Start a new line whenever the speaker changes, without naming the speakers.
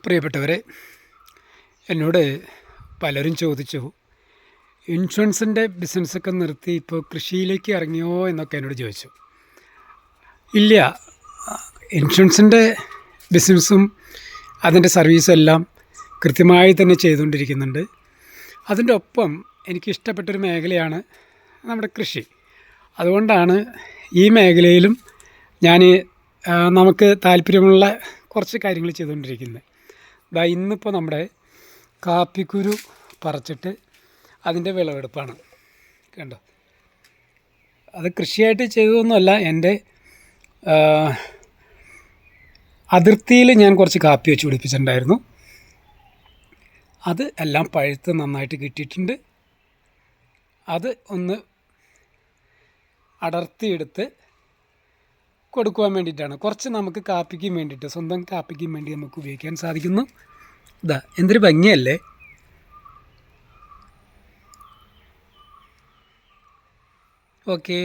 പ്രിയപ്പെട്ടവരെ, എന്നോട് പലരും ചോദിച്ചു, ഇൻഷുറൻസിൻ്റെ ബിസിനസ്സൊക്കെ നിർത്തി ഇപ്പോൾ കൃഷിയിലേക്ക് ഇറങ്ങിയോ എന്നൊക്കെ എന്നോട് ചോദിച്ചു. ഇല്ല, ഇൻഷുറൻസിൻ്റെ ബിസിനസ്സും അതിൻ്റെ സർവീസും എല്ലാം കൃത്യമായി തന്നെ ചെയ്തുകൊണ്ടിരിക്കുന്നുണ്ട്. അതിൻ്റെ ഒപ്പം എനിക്കിഷ്ടപ്പെട്ടൊരു മേഖലയാണ് നമ്മുടെ കൃഷി. അതുകൊണ്ടാണ് ഈ മേഖലയിലും ഞാൻ നമുക്ക് താല്പര്യമുള്ള കുറച്ച് കാര്യങ്ങൾ ചെയ്തുകൊണ്ടിരിക്കുന്നത്. ഇന്നിപ്പോൾ നമ്മുടെ കാപ്പിക്കുരു പറിച്ചിട്ട് അതിൻ്റെ വിളവെടുപ്പാണ്. കണ്ടോ, അത് കൃഷിയായിട്ട് ചെയ്തതൊന്നുമല്ല. എൻ്റെ അതിർത്തിയിൽ ഞാൻ കുറച്ച് കാപ്പി വെച്ച് പിടിപ്പിച്ചിട്ടുണ്ടായിരുന്നു. അത് എല്ലാം പഴുത്ത് നന്നായിട്ട് കിട്ടിയിട്ടുണ്ട്. അത് ഒന്ന് അടർത്തിയെടുത്ത് കൊടുക്കുവാൻ വേണ്ടിയിട്ടാണ്. കുറച്ച് നമുക്ക് കാപ്പിക്കും വേണ്ടിയിട്ട്, സ്വന്തം കാപ്പിക്കും വേണ്ടി നമുക്ക് ഉപയോഗിക്കാൻ സാധിക്കുന്നു. എന്തൊരു ഭംഗിയല്ലേ. ഓക്കേ.